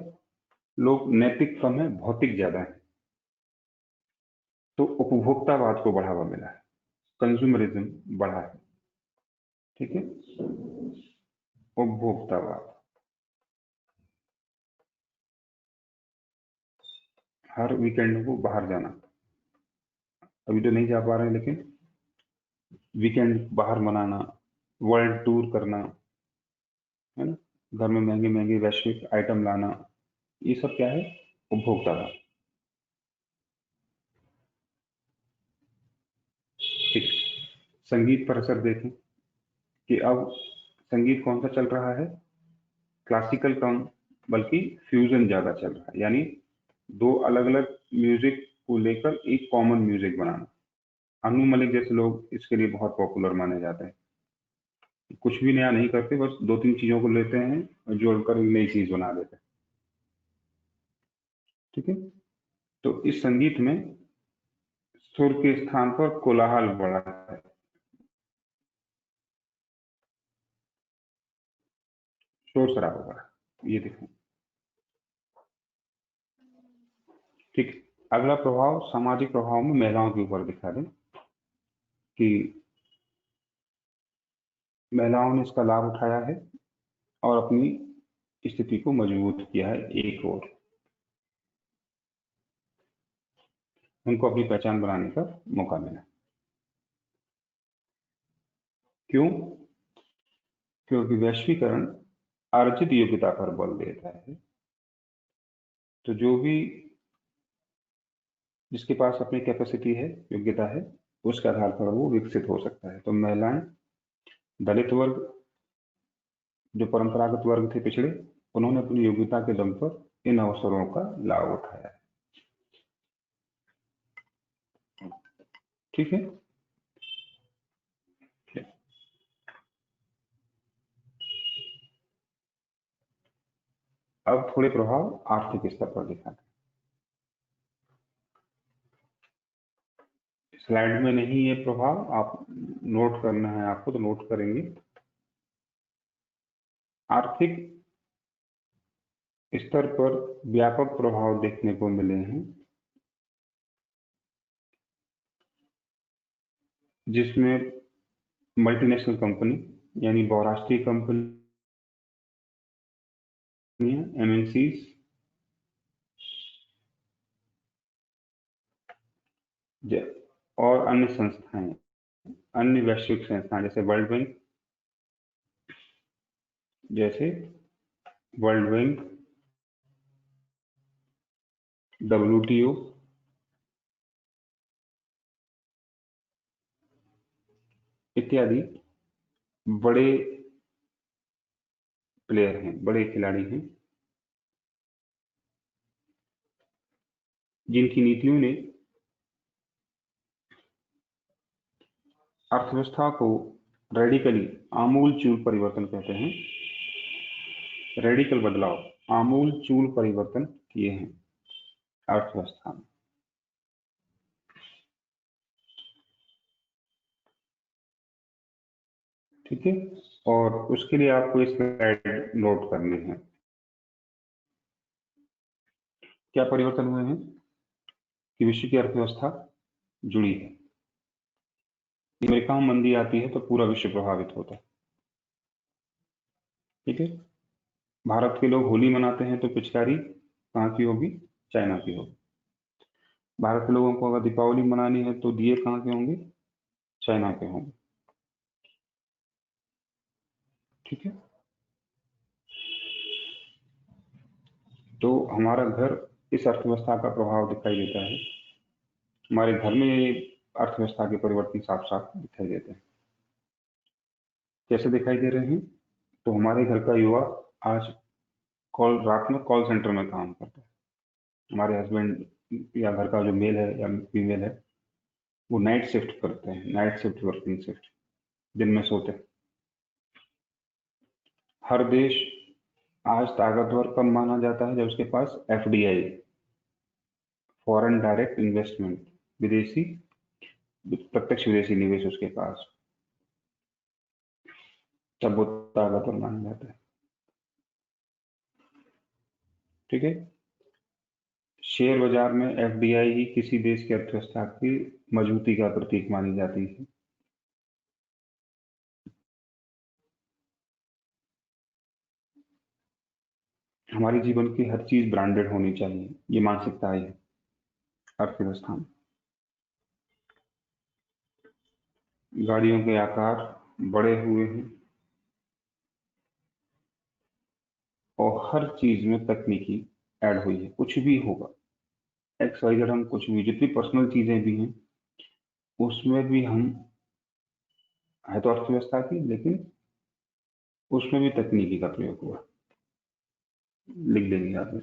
लोग नैतिक कम है, भौतिक ज्यादा है। तो उपभोक्तावाद को बढ़ावा मिला है, कंज्यूमरिज्म बढ़ा है। ठीक है, उपभोक्तावाद, हर वीकेंड को बाहर जाना, अभी तो नहीं जा पा रहे हैं लेकिन वीकेंड बाहर मनाना, वर्ल्ड टूर करना, है ना, घर में महंगे महंगे वैश्विक आइटम लाना, ये सब क्या है, उपभोक्तावाद। ठीक, संगीत पर असर देखें कि अब संगीत कौन सा चल रहा है, क्लासिकल कम, बल्कि फ्यूजन ज्यादा चल रहा है, यानी दो अलग अलग म्यूजिक को लेकर एक कॉमन म्यूजिक बनाना। अनु मलिक जैसे लोग इसके लिए बहुत पॉपुलर माने जाते हैं। कुछ भी नया नहीं करते, बस दो तीन चीजों को लेते हैं और जोड़कर एक नई चीज बना देते हैं। ठीक है, तो इस संगीत में सुर के स्थान पर कोलाहल बढ़ा है, शोर शराबा बढ़ा, ये देखें। ठीक, अगला प्रभाव सामाजिक प्रभाव में महिलाओं के ऊपर दिखा दें कि महिलाओं ने इसका लाभ उठाया है और अपनी स्थिति को मजबूत किया है। एक और उनको अपनी पहचान बनाने का मौका मिला। क्यों, क्योंकि वैश्वीकरण अर्जित योग्यता पर बल देता है। तो जो भी जिसके पास अपनी कैपेसिटी है, योग्यता है, उसके आधार पर वो विकसित हो सकता है। तो महिलाएं, दलित वर्ग, जो परंपरागत वर्ग थे पिछड़े, उन्होंने अपनी योग्यता के दम पर इन अवसरों का लाभ उठाया है। ठीक है। अब थोड़े प्रभाव आर्थिक स्तर पर दिखाते हैं। स्लाइड में नहीं ये प्रभाव, आप नोट करना है आपको तो नोट करेंगे। आर्थिक स्तर पर व्यापक प्रभाव देखने को मिले हैं, जिसमें मल्टीनेशनल कंपनी यानी बहुराष्ट्रीय कंपनी, एमएनसीज, और अन्य संस्थाएं, अन्य वैश्विक संस्थाएं जैसे वर्ल्ड बैंक, WTO, इत्यादि बड़े प्लेयर हैं, बड़े खिलाड़ी हैं, जिनकी नीतियों ने अर्थव्यवस्था को रेडिकली, आमूल चूल परिवर्तन कहते हैं, रेडिकल बदलाव, आमूल चूल परिवर्तन किए हैं अर्थव्यवस्था में। ठीक है, और उसके लिए आपको इस स्लाइड नोट करने हैं। क्या परिवर्तन हुए हैं कि विश्व की अर्थव्यवस्था जुड़ी है। अमेरिका में मंदी आती है तो पूरा विश्व प्रभावित होता है। ठीक है, भारत के लोग होली मनाते हैं तो पिचकारी कहाँ की होगी? चाइना की होगी। भारत के लोगों को अगर दीपावली मनानी है तो दिए कहाँ के होंगे? चाइना के होंगे। ठीक है, तो हमारा घर इस अर्थव्यवस्था का प्रभाव दिखाई देता है। हमारे घर में ये अर्थव्यवस्था के परिवर्तन साफ साफ दिखाई देते हैं। कैसे दिखाई दे रहे हैं? तो हमारे घर का युवा आज रात में कॉल सेंटर में काम करता है। हमारे हस्बैंड या घर का जो मेल है या फीमेल है, वो नाइट शिफ्ट करते हैं, नाइट शिफ्ट, वर्किंग शिफ्ट, दिन में सोते हैं। हर देश आज ताकतवर कब माना जाता है? जब उसके पास FDI, फॉरेन डायरेक्ट इन्वेस्टमेंट, विदेशी प्रत्यक्ष विदेशी निवेश उसके पास, तब वो ताकतवर माना जाता है। ठीक है, शेयर बाजार में FDI ही किसी देश की अर्थव्यवस्था की मजबूती का प्रतीक मानी जाती है। हमारे जीवन की हर चीज ब्रांडेड होनी चाहिए, ये मानसिकता है अर्थव्यवस्था में। गाड़ियों के आकार बड़े हुए हैं और हर चीज में तकनीकी ऐड हुई है। कुछ भी होगा, XYZ, हम कुछ भी, जितनी पर्सनल चीजें भी हैं उसमें भी हम, है तो अर्थव्यवस्था की, लेकिन उसमें भी तकनीकी का प्रयोग हुआ। लिख देंगे आप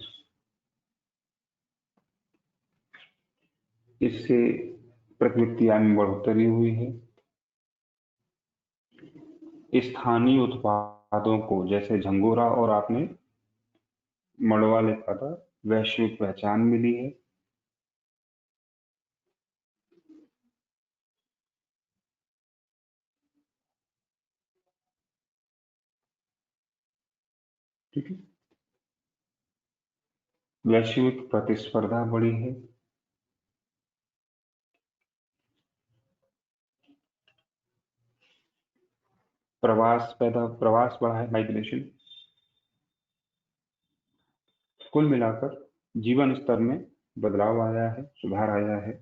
इससे प्रवृत्ति में बढ़ोतरी हुई है। स्थानीय उत्पादों को, जैसे झंगोरा और आपने मड़वा लिखा था, वैश्विक पहचान मिली है। ठीक है, वैश्विक प्रतिस्पर्धा बढ़ी है। प्रवास बढ़ा है, माइग्रेशन। कुल मिलाकर जीवन स्तर में बदलाव आया है, सुधार आया है।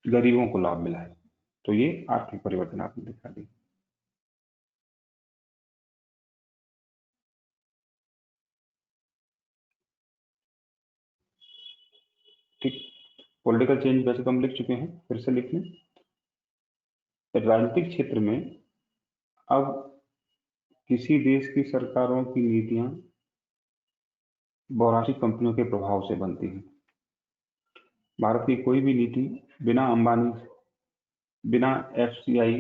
गरीबों को लाभ मिला है। तो ये आर्थिक परिवर्तन आपने दिखा दी। ठीक, पॉलिटिकल चेंज वैसे तो हम लिख चुके हैं, फिर से लिख लें। राजनीतिक क्षेत्र में अब किसी देश की सरकारों की नीतियां बहुराष्ट्रीय कंपनियों के प्रभाव से बनती हैं। भारत की कोई भी नीति बिना अंबानी, बिना एफसीआई,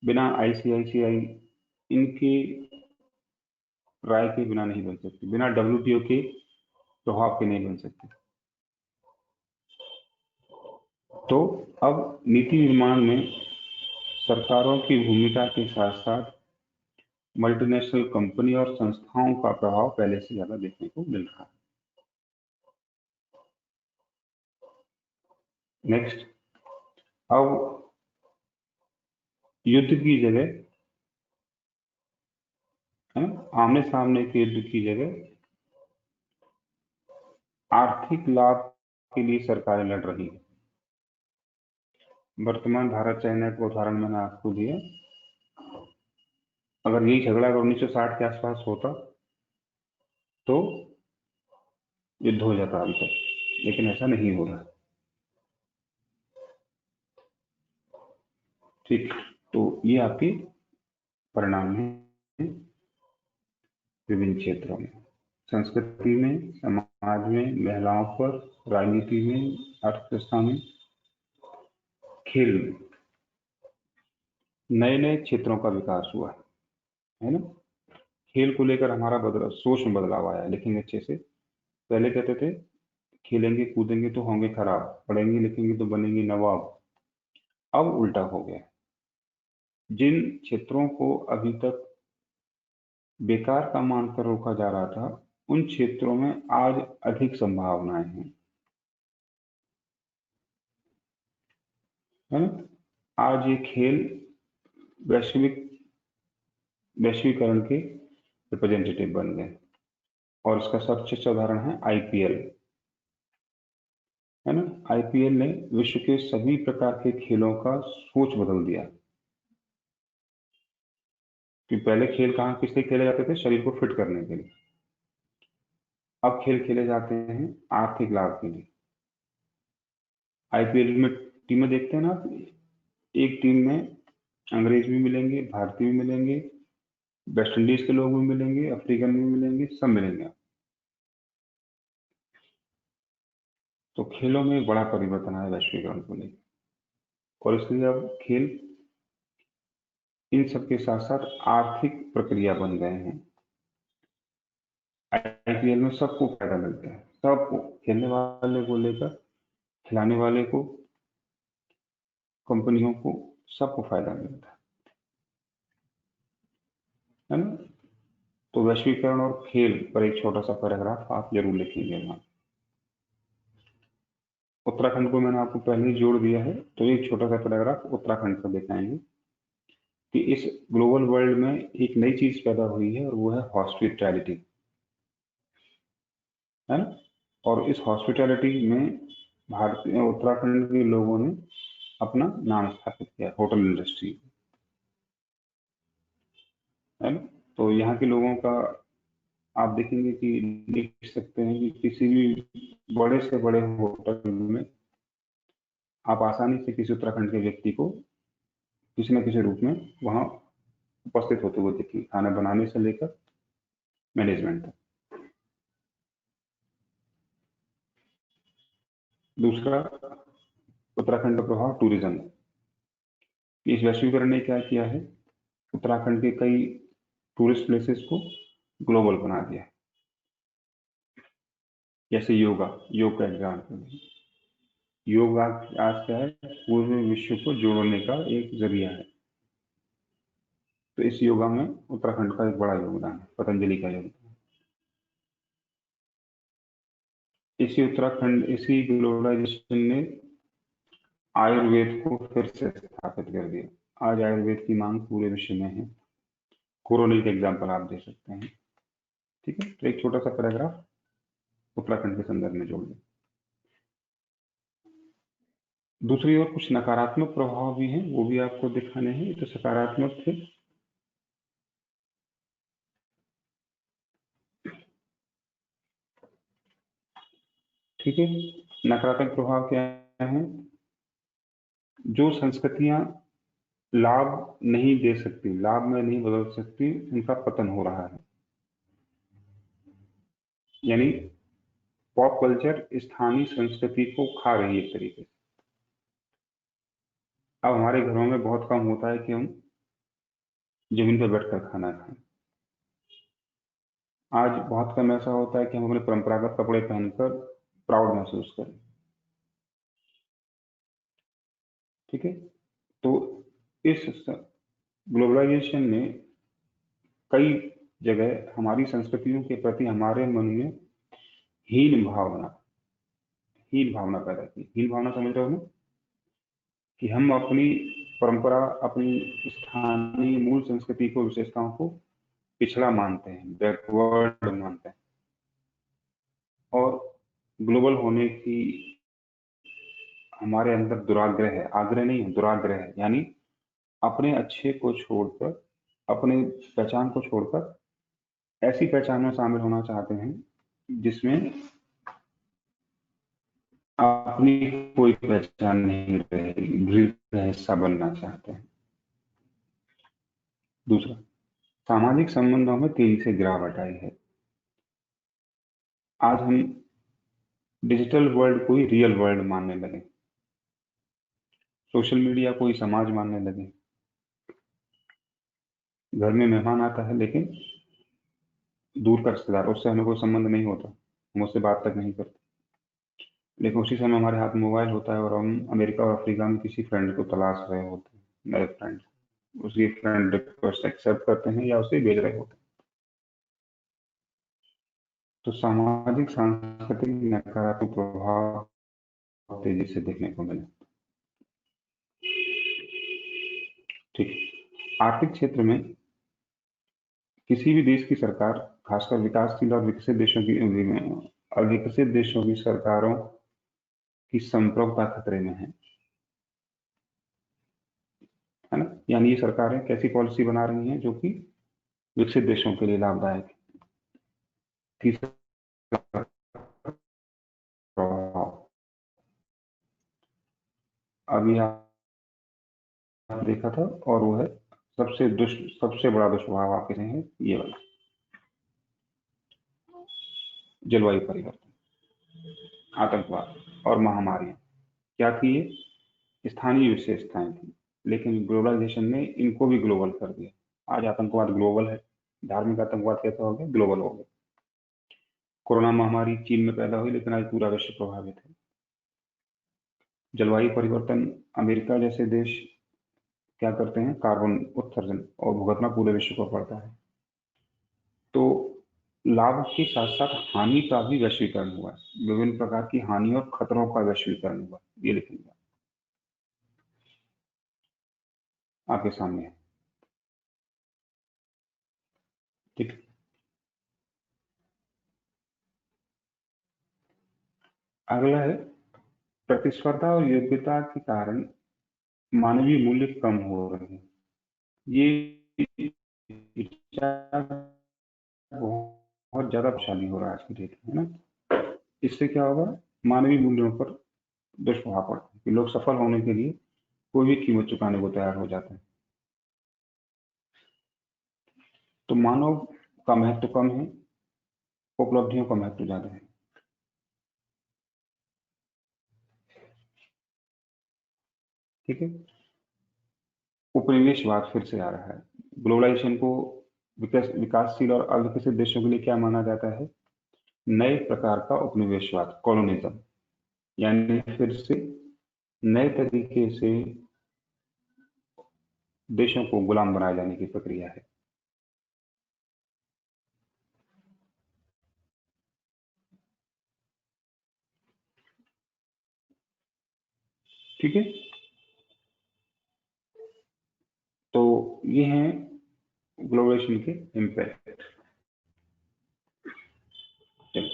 बिना आईसीआईसीआई, इनके राय के बिना नहीं बन सकती, बिना डब्ल्यूटीओ के प्रभाव के नहीं बन सकती। तो अब नीति निर्माण में सरकारों की भूमिका के साथ साथ मल्टीनेशनल कंपनी और संस्थाओं का प्रभाव पहले से ज्यादा देखने को मिल रहा है। नेक्स्ट, अब युद्ध की जगह, आमने सामने के युद्ध की जगह आर्थिक लाभ के लिए सरकारें लड़ रही हैं। वर्तमान भारत चाइना का उदाहरण मैंने आपको दिया। अगर यही झगड़ा अगर 1960 के आसपास होता तो युद्ध हो जाता अभी तक, लेकिन ऐसा नहीं हो रहा। ठीक, तो ये आपके परिणाम है विभिन्न क्षेत्रों में, संस्कृति में, समाज में, महिलाओं पर, राजनीति में, अर्थव्यवस्था में, खेल में नए नए क्षेत्रों का विकास हुआ है ना। खेल को लेकर हमारा सोच में बदलाव आया, लिखेंगे अच्छे से। पहले कहते थे खेलेंगे कूदेंगे तो होंगे खराब, पढ़ेंगे लिखेंगे तो बनेंगे नवाब। अब उल्टा हो गया। जिन क्षेत्रों को अभी तक बेकार का मानकर रोका जा रहा था, उन क्षेत्रों में आज अधिक संभावनाएं हैं, है ना। आज ये खेल वैश्वीकरण के रिप्रेजेंटेटिव बन गए, और इसका सबसे अच्छा उदाहरण है आईपीएल, है ना। आईपीएल ने विश्व के सभी प्रकार के खेलों का सोच बदल दिया। कि पहले खेल कहाँ किस लिए खेले जाते थे? शरीर को फिट करने के लिए। अब खेल खेले जाते हैं आर्थिक लाभ के लिए। आईपीएल में टीमें देखते हैं ना आप, एक टीम में अंग्रेज भी मिलेंगे, भारतीय भी मिलेंगे, वेस्ट इंडीज के लोग भी मिलेंगे, अफ्रीकन भी मिलेंगे, सब मिलेंगे। तो खेलों में एक बड़ा परिवर्तन आया वैश्वीकरण को लेकर, और इसलिए अब खेल इन सबके साथ साथ आर्थिक प्रक्रिया बन गए हैं। आईपीएल में सबको फायदा मिलता है, सबको, खेलने वाले को लेकर खिलाने वाले को, कंपनियों को, सबको फायदा मिलता है ना। तो वैश्वीकरण और खेल पर एक छोटा सा पैराग्राफ आप जरूर लिखेंगे वहां। उत्तराखंड को मैंने आपको पहले ही जोड़ दिया है, तो एक छोटा सा पैराग्राफ उत्तराखंड का दिखाएंगे कि इस ग्लोबल वर्ल्ड में एक नई चीज पैदा हुई है, और वो है हॉस्पिटैलिटी, है ना। और इस हॉस्पिटैलिटी में भारतीय उत्तराखंड के लोगों ने अपना नाम स्थापित किया, होटल इंडस्ट्री, है ना। तो यहाँ के लोगों का आप देखेंगे कि देख सकते हैं कि किसी भी बड़े से बड़े होटल में आप आसानी से किसी उत्तराखंड के व्यक्ति को किसी न किसी रूप में वहां उपस्थित होते हुए देखिए, खाना बनाने से लेकर मैनेजमेंट तक। दूसरा, उत्तराखंड का प्रभाव टूरिज्म। इस वैश्वीकरण ने क्या किया है, उत्तराखंड के कई टूरिस्ट प्लेसेस को ग्लोबल बना दिया। जैसे योग का एग्जाम्पल, योग आज क्या है, पूरे विश्व को जोड़ने का एक जरिया है। तो इस योगा में उत्तराखंड का एक बड़ा योगदान है, पतंजलि का योगदान। इसी ग्लोबलाइजेशन ने आयुर्वेद को फिर से स्थापित कर दिया। आज आयुर्वेद की मांग पूरे विश्व में है। कोरोनिल का एग्जाम्पल आप दे सकते हैं। ठीक है, तो एक छोटा सा पैराग्राफ उत्तराखंड के संदर्भ में जोड़ दें। दूसरी ओर कुछ नकारात्मक प्रभाव भी हैं, वो भी आपको दिखाने हैं। ये तो सकारात्मक थे। ठीक है, नकारात्मक प्रभाव क्या है? जो संस्कृतियां लाभ नहीं दे सकती, लाभ में नहीं बदल सकती, उनका पतन हो रहा है। यानी पॉप कल्चर स्थानीय संस्कृति को खा रही है एक तरीके से। अब हमारे घरों में बहुत कम होता है कि हम जमीन पर बैठकर खाना खाएं। आज बहुत कम ऐसा होता है कि हम अपने परंपरागत कपड़े पहनकर प्राउड महसूस करें। ठीक है, तो इस ग्लोबलाइजेशन ने कई जगह हमारी संस्कृतियों के प्रति हमारे मन में हीन भावना हीन भावना पैदा की। हीन भावना समझ रहे हो ना, कि हम अपनी परंपरा, अपनी स्थानीय मूल संस्कृति को, विशेषताओं को पिछड़ा मानते हैं, बैकवर्ड मानते हैं। और ग्लोबल होने की हमारे अंदर दुराग्रह है, आग्रह नहीं है, दुराग्रह है। यानी अपने अच्छे को छोड़कर, अपने पहचान को छोड़कर ऐसी पहचान में शामिल होना चाहते हैं जिसमें अपनी कोई पहचान नहीं रहेगी, भीड़ का हिस्सा बनना चाहते हैं। दूसरा, सामाजिक संबंधों में तेजी से गिरावट आई है। आज हम डिजिटल वर्ल्ड को ही रियल वर्ल्ड मानने लगे, सोशल मीडिया को ही समाज मानने लगे। घर में मेहमान आता है लेकिन दूर का रिश्तेदार, उससे हमें कोई संबंध नहीं होता, हम उससे बात तक नहीं करते, लेकिन उसी समय हमारे हाथ में मोबाइल होता है और हम अमेरिका और अफ्रीका में किसी फ्रेंड को तलाश रहे होते हैं, नए फ्रेंड, उसकी फ्रेंड रिक्वेस्ट एक्सेप्ट करते हैं या उसे भेज रहे होते हैं। तो सामाजिक सांस्कृतिक नकारात्मक प्रभाव तेजी से देखने को मिले। ठीक है, आर्थिक क्षेत्र में किसी भी देश की सरकार, खासकर विकासशील और विकसित देशों की सरकारों की संप्रभुता खतरे में है ना। यानी ये सरकारें कैसी पॉलिसी बना रही हैं जो कि विकसित देशों के लिए लाभदायक है। तीसरा प्रभाव, अभी आप देखा था, और वो है सबसे बड़ा दुष्प्रभाव आपके हैं ये वाला, जलवायु परिवर्तन, आतंकवाद और महामारियां। क्या थी ये? स्थानीय विशेषताएं थी, लेकिन ग्लोबलाइजेशन ने इनको भी ग्लोबल कर दिया। आज आतंकवाद ग्लोबल है, धार्मिक आतंकवाद कैसा हो गया? ग्लोबल हो गया। कोरोना महामारी चीन में पैदा हुई लेकिन आज पूरा विश्व प्रभावित है। जलवायु परिवर्तन, अमेरिका जैसे देश क्या करते हैं? कार्बन उत्सर्जन और भुगतना पूरे विश्व को पड़ता है। तो लाभ के साथ साथ हानि का भी वैश्वीकरण हुआ है, विभिन्न प्रकार की हानि और खतरों का वैश्वीकरण हुआ, ये लिखेंगे आपके सामने है। ठीक है, अगला है प्रतिस्पर्धा और योग्यता के कारण मानवीय मूल्य कम हो रहे हैं। ये विचार बहुत ज्यादा प्रभावी हो रहा है आज की डेट में, है ना। इससे क्या होगा? मानवीय मूल्यों पर दुष्प्रभाव पड़ता है कि लोग सफल होने के लिए कोई भी कीमत चुकाने को तैयार हो जाते हैं। तो मानव का महत्व कम है, उपलब्धियों का महत्व ज्यादा है। ठीक है, उपनिवेशवाद फिर से आ रहा है। ग्लोबलाइजेशन को विकासशील और अविकसित देशों के लिए क्या माना जाता है? नए प्रकार का उपनिवेशवाद, कॉलोनिज्म। यानी फिर से नए तरीके से देशों को गुलाम बनाए जाने की प्रक्रिया है। ठीक है, तो ये हैं ग्लोबलाइजेशन के इम्पैक्ट। चलो,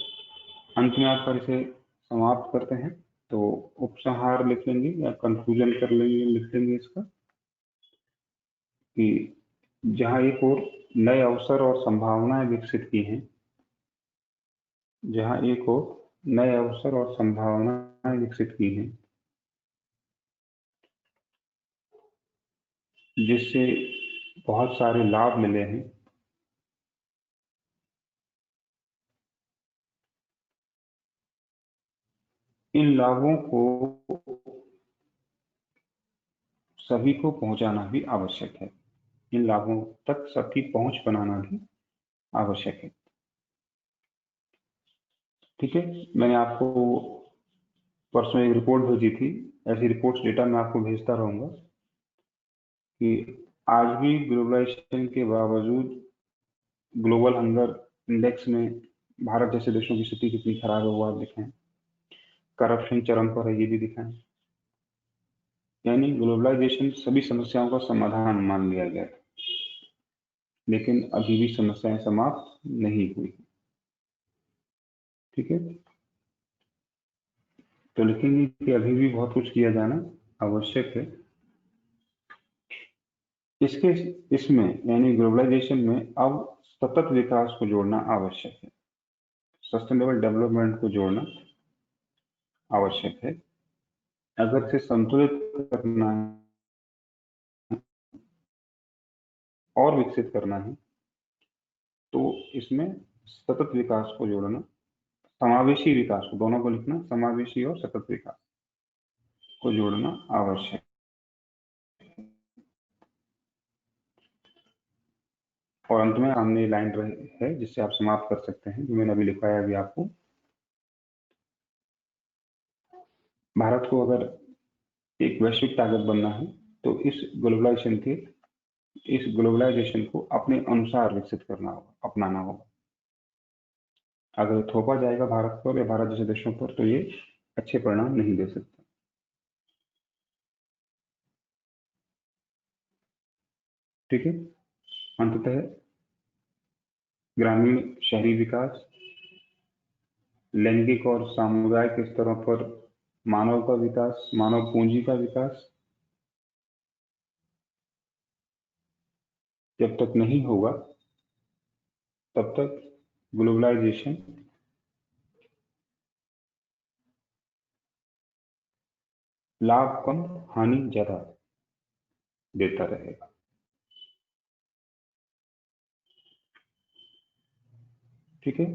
अंत में आप पर इसे समाप्त करते हैं। तो उपसंहार लिख लेंगे या कंक्लूजन कर लेंगे, लिख लेंगे इसका कि जहां एक और नए अवसर और संभावनाएं विकसित की हैं, जहां एक और नए अवसर और संभावनाएं विकसित की हैं, जिससे बहुत सारे लाभ मिले हैं, इन लाभों को सभी को पहुंचाना भी आवश्यक है, इन लाभों तक सबकी पहुंच बनाना भी आवश्यक है। ठीक है, मैंने आपको परसों एक रिपोर्ट भेजी थी, ऐसी रिपोर्ट्स डेटा मैं आपको भेजता रहूंगा कि आज भी ग्लोबलाइजेशन के बावजूद ग्लोबल हंगर इंडेक्स में भारत जैसे देशों की स्थिति कितनी खराब है वो आप दिखाएं, करप्शन चरम पर है ये भी दिखाएं। यानी ग्लोबलाइजेशन सभी समस्याओं का समाधान मान लिया गया, लेकिन अभी भी समस्याएं समाप्त नहीं हुई। ठीक है, तो लिखेंगे कि अभी भी बहुत कुछ किया जाना आवश्यक है। इसमें यानी ग्लोबलाइजेशन में अब सतत विकास को जोड़ना आवश्यक है, सस्टेनेबल डेवलपमेंट को जोड़ना आवश्यक है। अगर इसे संतुलित करना है और विकसित करना है तो इसमें सतत विकास को जोड़ना, समावेशी विकास को, दोनों को लिखना, समावेशी और सतत विकास को जोड़ना आवश्यक। और अंत में सामने लाइन है जिससे आप समाप्त कर सकते हैं, जो मैंने अभी लिखवाया अभी आपको। भारत को अगर एक वैश्विक ताकत बनना है तो इस ग्लोबलाइजेशन को अपने अनुसार विकसित करना होगा, अपनाना होगा। अगर थोपा जाएगा भारत पर या भारत जैसे देशों पर तो ये अच्छे परिणाम नहीं दे सकता। ठीक है, अंततः ग्रामीण शहरी विकास, लैंगिक और सामुदायिक स्तरों पर मानव का विकास, मानव पूंजी का विकास जब तक नहीं होगा तब तक ग्लोबलाइजेशन लाभ कम हानि ज्यादा देता रहेगा। ठीक है,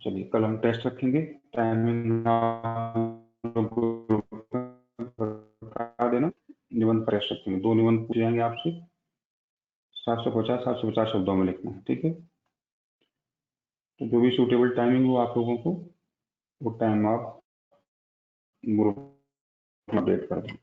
चलिए कल हम टेस्ट रखेंगे, टाइमिंग बता देना, निबंध पर टेस्ट रखेंगे, 2 निबंध पूछे जाएंगे आपसे, 750 शब्दों में लिखना है। ठीक है, तो जो भी सूटेबल टाइमिंग हो आप लोगों को वो टाइम आप ग्रुप में अपडेट कर दें।